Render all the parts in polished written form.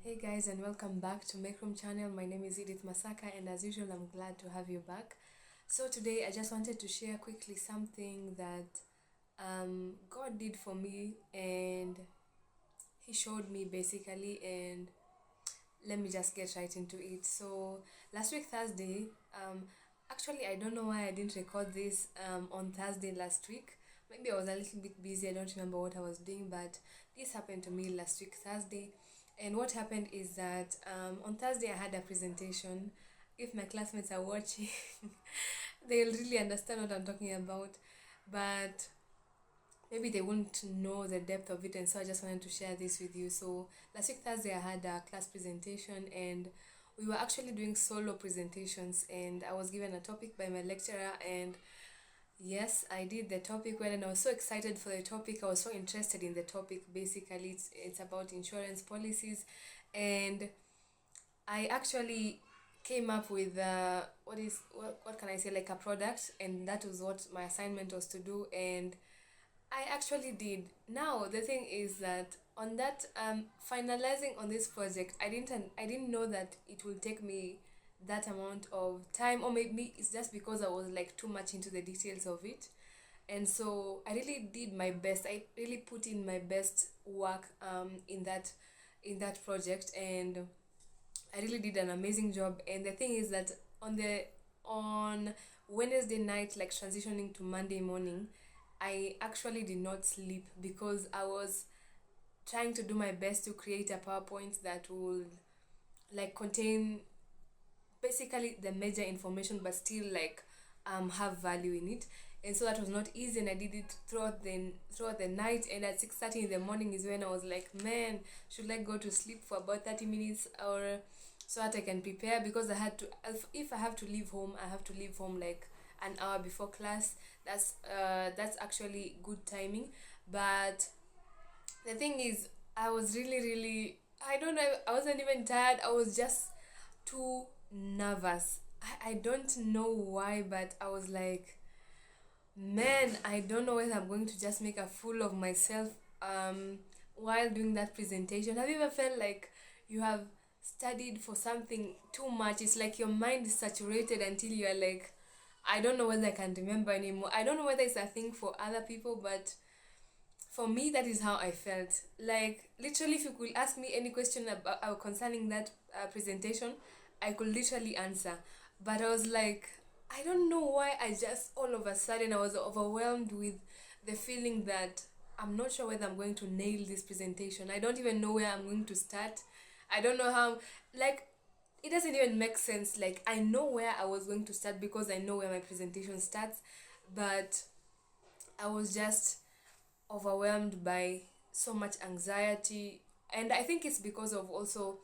Hey guys, and welcome back to Make Room channel. My name is Edith Masaka, and as usual I'm glad to have you back. So today I just wanted to share quickly something that God did for me, and he showed me basically, and let me just get right into it. So last week Thursday, actually I don't know why I didn't record this on Thursday last week. Maybe I was a little bit busy, I don't remember what I was doing, but this happened to me last week Thursday. And what happened is that on Thursday I had a presentation. If my classmates are watching, they'll really understand what I'm talking about. But maybe they won't know the depth of it, and so I just wanted to share this with you. So last week Thursday I had a class presentation, and we were actually doing solo presentations, and I was given a topic by my lecturer, and yes, I did the topic well, and I was so excited for the topic. I was so interested in the topic. Basically, it's about insurance policies, and I actually came up with what can I say, like a product, and that was what my assignment was to do, and I actually did. Now the thing is that on that finalizing on this project, I didn't know that it will take me that amount of time, or maybe it's just because I was like too much into the details of it. And so I really did my best. I really put in my best work in that project, and I really did an amazing job. And the thing is that on Wednesday night, like transitioning to Monday morning, I actually did not sleep because I was trying to do my best to create a PowerPoint that would like contain basically the major information, but still like have value in it. And so that was not easy, and I did it throughout the night. And at 6:30 in the morning is when I was like, man, should I go to sleep for about 30 minutes, or so that I can prepare, because I had to, if I have to leave home, I have to leave home like an hour before class. That's actually good timing. But the thing is, I was really, I don't know, I wasn't even tired. I was just too nervous. I don't know why, but I was like, man, I don't know whether I'm going to just make a fool of myself while doing that presentation. Have you ever felt like you have studied for something too much? It's like your mind is saturated until you are like, I don't know whether I can remember anymore. I don't know whether it's a thing for other people, but for me, that is how I felt. Like, literally, if you could ask me any question about concerning that presentation, I could literally answer. But I was like, I don't know why I just all of a sudden I was overwhelmed with the feeling that I'm not sure whether I'm going to nail this presentation. I don't even know where I'm going to start. I don't know how, like, it doesn't even make sense. Like, I know where I was going to start because I know where my presentation starts, but I was just overwhelmed by so much anxiety. And I think it's because of also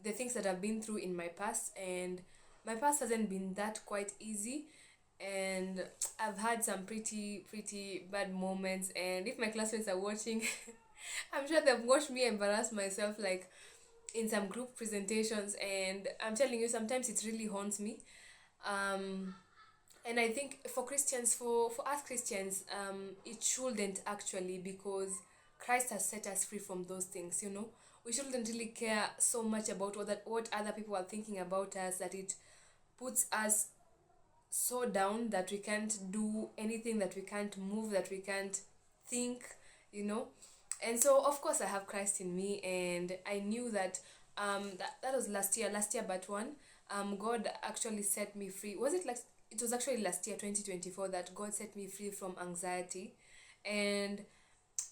the things that I've been through in my past, and my past hasn't been that quite easy, and I've had some pretty bad moments. And if my classmates are watching, I'm sure they've watched me embarrass myself like in some group presentations, and I'm telling you, sometimes it really haunts me. um and I think for Christians, for us Christians, it shouldn't actually, because Christ has set us free from those things. We shouldn't really care so much about what other people are thinking about us, that it puts us so down that we can't do anything, that we can't move, that we can't think, you know. And so of course I have Christ in me, and I knew that that was last year but one, God actually set me free. Was it like, it was actually last year 2024 that God set me free from anxiety. And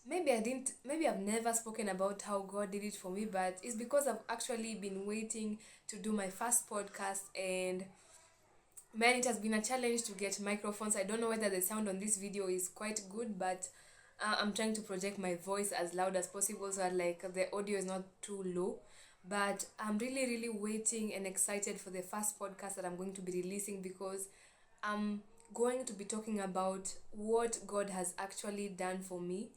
maybe I've never spoken about how God did it for me, but it's because I've actually been waiting to do my first podcast. And man, it has been a challenge to get microphones. I don't know whether the sound on this video is quite good, but I'm trying to project my voice as loud as possible so that like the audio is not too low. But I'm really waiting and excited for the first podcast that I'm going to be releasing, because I'm going to be talking about what God has actually done for me,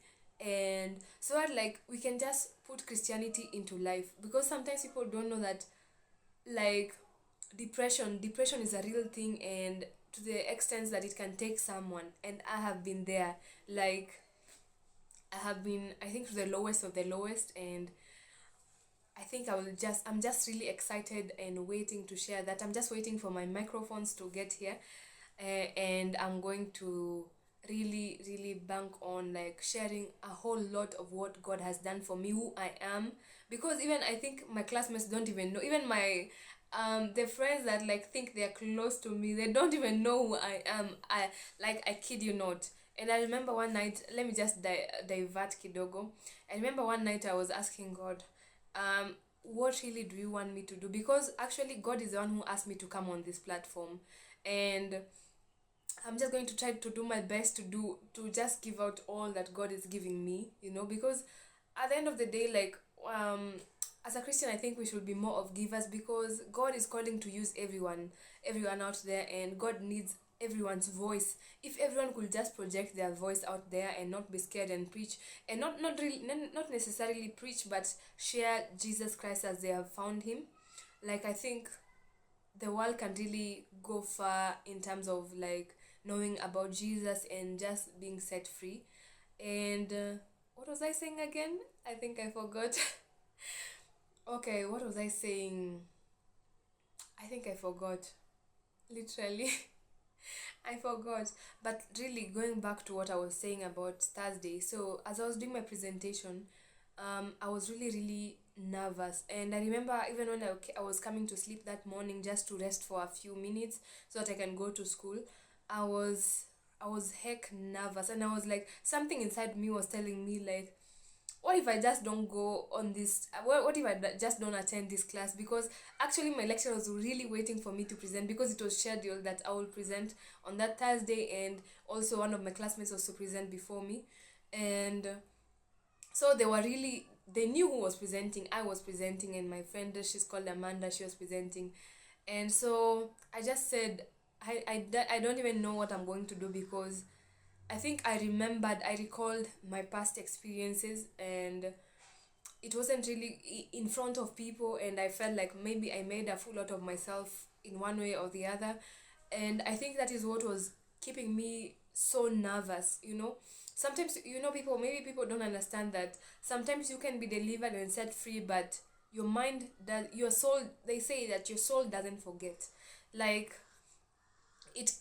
and so that like we can just put Christianity into life, because sometimes people don't know that, like, depression is a real thing, and to the extent that it can take someone. And I have been there. Like, I have been, I think, to the lowest of the lowest, and I'm just really excited and waiting to share that. I'm just waiting for my microphones to get here, and I'm going to really bank on like sharing a whole lot of what God has done for me, who I am, because even I think my classmates don't even know, even my the friends that like think they're close to me, they don't even know who I am. I kid you not. And I remember one night, let me just divert kidogo. I remember one night I was asking God, what really do you want me to do? Because actually God is the one who asked me to come on this platform, and I'm just going to try to do my best to just give out all that God is giving me, because at the end of the day, like, as a Christian, I think we should be more of givers, because God is calling to use everyone out there, and God needs everyone's voice. If everyone could just project their voice out there and not be scared and preach, and not necessarily preach, but share Jesus Christ as they have found him, like, I think the world can really go far in terms of like knowing about Jesus and just being set free. And what was I saying again? I think I forgot. Okay, what was I saying? I think I forgot. Literally. I forgot. But really, going back to what I was saying about Thursday. So, as I was doing my presentation, I was really nervous. And I remember even when I was coming to sleep that morning just to rest for a few minutes so that I can go to school, I was I was heck nervous, and I was like, something inside me was telling me like, what if I just don't go on this, what if I just don't attend this class? Because actually my lecturer was really waiting for me to present, because it was scheduled that I will present on that Thursday, and also one of my classmates was to present before me. And so they knew who was presenting. I was presenting, and my friend, she's called Amanda, she was presenting. And so I just said, I don't even know what I'm going to do, because I think I recalled my past experiences, and it wasn't really in front of people, and I felt like maybe I made a fool out of myself in one way or the other. And I think that is what was keeping me so nervous. Sometimes, people don't understand that sometimes you can be delivered and set free, but your soul, they say that your soul doesn't forget. Like,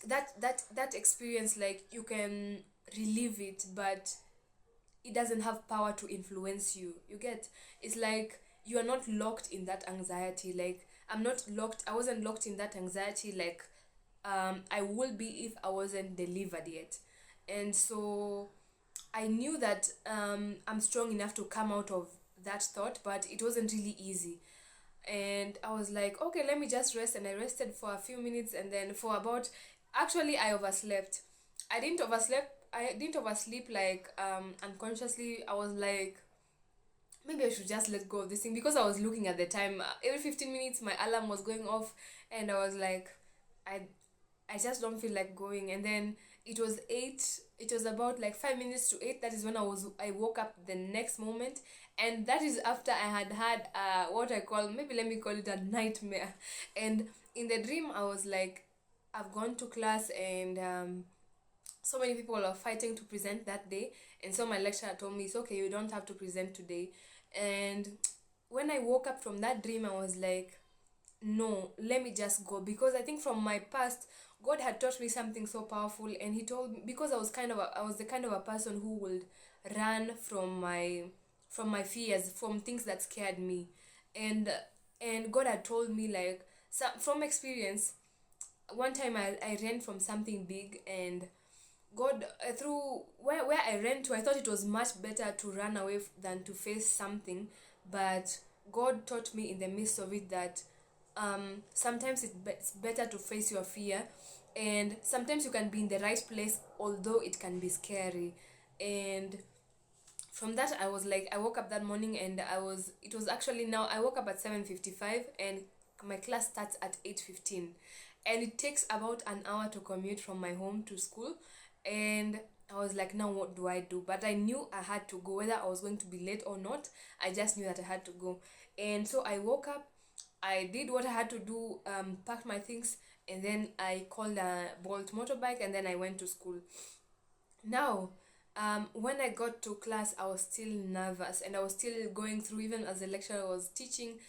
that experience, like, you can relive it, but it doesn't have power to influence you. You get? It's like you are not locked in that anxiety. Like, I wasn't locked in that anxiety, like, I will be if I wasn't delivered yet. And so I knew that I'm strong enough to come out of that thought, but it wasn't really easy. And I was like, okay, let me just rest. And I rested for a few minutes, and then for about, actually, I overslept. I didn't oversleep, like, unconsciously. I was like, maybe I should just let go of this thing, because I was looking at the time. Every 15 minutes my alarm was going off, and I was like, I I just don't feel like going. And then it was 8, it was about like 5 minutes to 8. That is when I woke up the next moment. And that is after I had what I call, maybe let me call it a nightmare. And in the dream I was like, I've gone to class, and so many people are fighting to present that day. And so my lecturer told me, it's okay, you don't have to present today. And when I woke up from that dream, I was like, no, let me just go. Because I think from my past, God had taught me something so powerful. And he told me, because I was the kind of a person who would run from my fears, from things that scared me. And God had told me, like, from experience, one time I ran from something big. And God, through where I ran to, I thought it was much better to run away than to face something. But God taught me in the midst of it that sometimes it's better to face your fear, and sometimes you can be in the right place, although it can be scary. And from that, I was like, I woke up that morning, and it was actually, now I woke up at 7:55, and my class starts at 8:15, and it takes about an hour to commute from my home to school. And I was like, now what do I do? But I knew I had to go, whether I was going to be late or not. I just knew that I had to go. And so I woke up, I did what I had to do, packed my things, and then I called a Bolt motorbike, and then I went to school. Now, When I got to class, I was still nervous and I was still going through, even as the lecturer was teaching,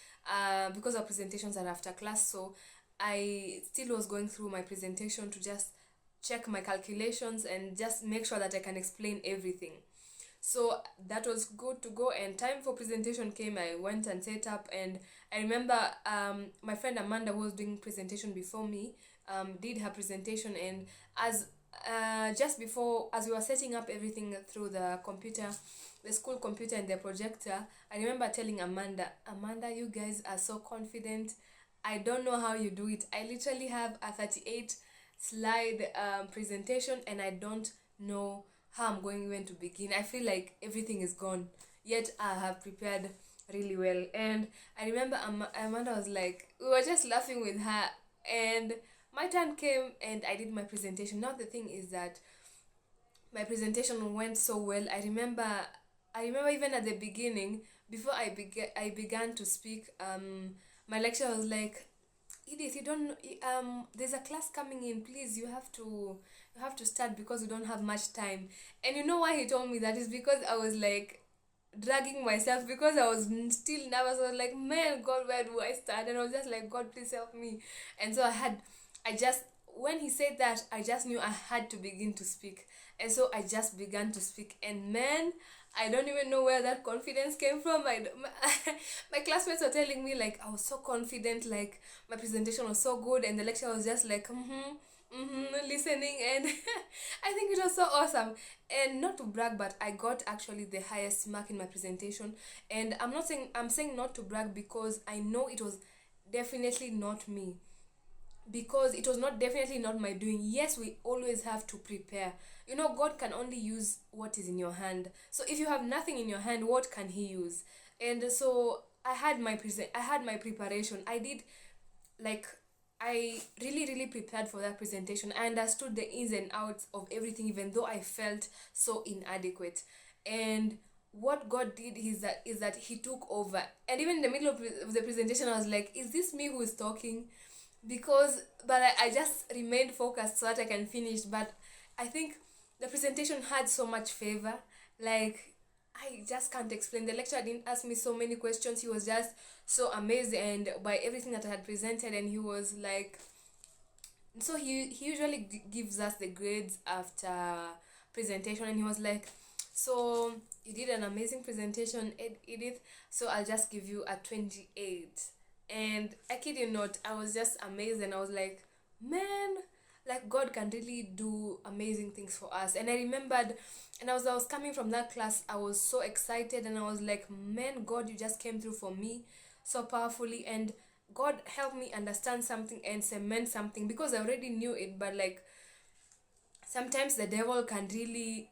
because our presentations are after class. So I still was going through my presentation to just check my calculations and just make sure that I can explain everything. So that was good to go, and time for presentation came. I went and set up, and I remember my friend Amanda, who was doing presentation before me, did her presentation. And as just before, as we were setting up everything through the computer, the school computer and the projector, I remember telling Amanda, you guys are so confident. I don't know how you do it. I literally have a 38 slide presentation, and I don't know how I'm going even to begin. I feel like everything is gone, yet I have prepared really well. And I remember Amanda was like, we were just laughing with her, and my turn came and I did my presentation. Now the thing is that my presentation went so well. I remember even at the beginning, before I began to speak, my lecturer was like, Edith, you don't there's a class coming in, please, you have to start because we don't have much time. And you know why he told me that is because I was like dragging myself, because I was still nervous. I was like, man, God, where do I start? And I was just like, God, please help me. And so I just, when he said that, I just knew I had to begin to speak. And so I just began to speak. And man, I don't even know where that confidence came from. My classmates were telling me, like, I was so confident, like, my presentation was so good. And the lecturer was just like, listening. And I think it was so awesome. And not to brag, but I got actually the highest mark in my presentation. And I'm saying not to brag because I know it was definitely not me, because it was not definitely not my doing. Yes, we always have to prepare. God can only use what is in your hand. So if you have nothing in your hand, what can he use? And so I had my preparation. I did, like, I really, really prepared for that presentation. I understood the ins and outs of everything, even though I felt so inadequate. And what God did is that he took over. And even in the middle of the presentation, I was like, is this me who is talking? But I just remained focused so that I can finish. But I think the presentation had so much favor. Like, I just can't explain. The lecturer didn't ask me so many questions. He was just so amazed and by everything that I had presented, and he was like, so he usually gives us the grades after presentation, and he was like, so you did an amazing presentation, Edith, so I'll just give you a 28. And I kid you not, I was just amazed, and I was like, man, like, God can really do amazing things for us. And I remembered, and I was coming from that class, I was so excited, and I was like, man, God, you just came through for me so powerfully. And God helped me understand something and cement something, because I already knew it. But like, sometimes the devil can really,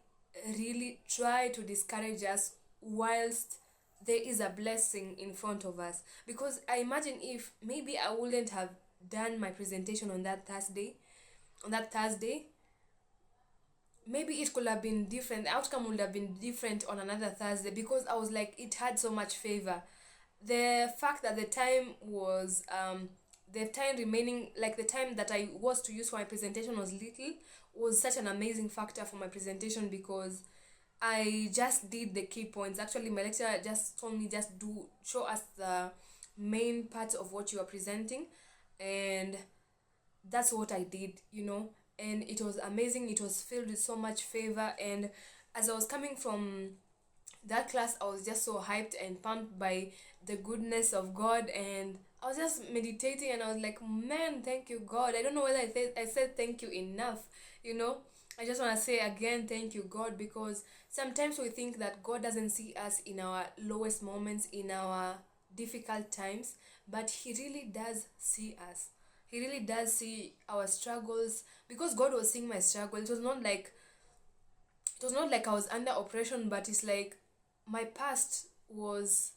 really try to discourage us whilst there is a blessing in front of us. Because I imagine if maybe I wouldn't have done my presentation on that Thursday, maybe it could have been different. The outcome would have been different on another Thursday, because I was like, it had so much favor. The fact that the time remaining, like the time that I was to use for my presentation was little, was such an amazing factor for my presentation, because I just did the key points. Actually, my lecturer just told me, just show us the main part of what you are presenting. And that's what I did. And it was amazing. It was filled with so much favor. And as I was coming from that class, I was just so hyped and pumped by the goodness of God. And I was just meditating, and I was like, man, thank you, God. I don't know whether I said thank you enough. I just want to say again, thank you, God, because sometimes we think that God doesn't see us in our lowest moments, in our difficult times, but he really does see us. He really does see our struggles, because God was seeing my struggle. It was not like I was under oppression, but it's like my past was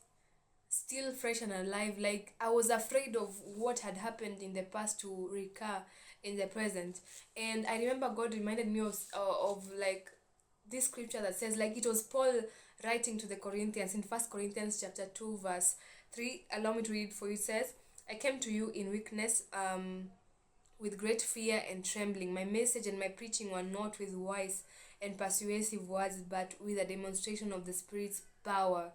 still fresh and alive. Like, I was afraid of what had happened in the past to recur in the present. And I remember God reminded me of like this scripture that says, like, it was Paul writing to the Corinthians in 1 Corinthians chapter 2 verse 3. Allow me to read for you. It says, I came to you in weakness, with great fear and trembling. My message and my preaching were not with wise and persuasive words, but with a demonstration of the Spirit's power.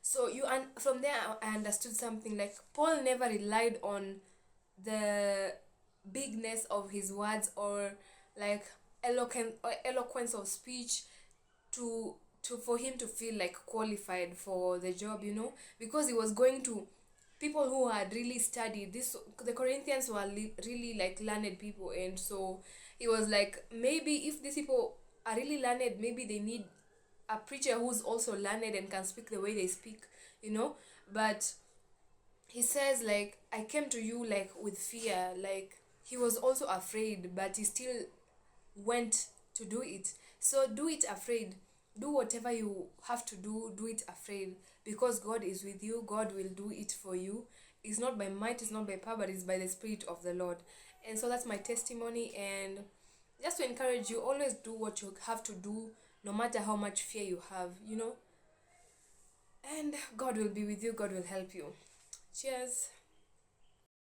So and from there I understood something, like Paul never relied on the bigness of his words or like eloquence of speech to for him to feel like qualified for the job, because he was going to people who had really studied this. The Corinthians were really like learned people, and so he was like, maybe if these people are really learned, maybe they need a preacher who's also learned and can speak the way they speak, but he says, like, I came to you like with fear. Like, he was also afraid, but he still went to do it. So do it afraid. Do whatever you have to do it afraid, because God is with you. God will do it for you. It's not by might, it's not by power, but it's by the Spirit of the Lord. And so that's my testimony. And just to encourage you, always do what you have to do, no matter how much fear you have, and God will be with you. God will help you. Cheers.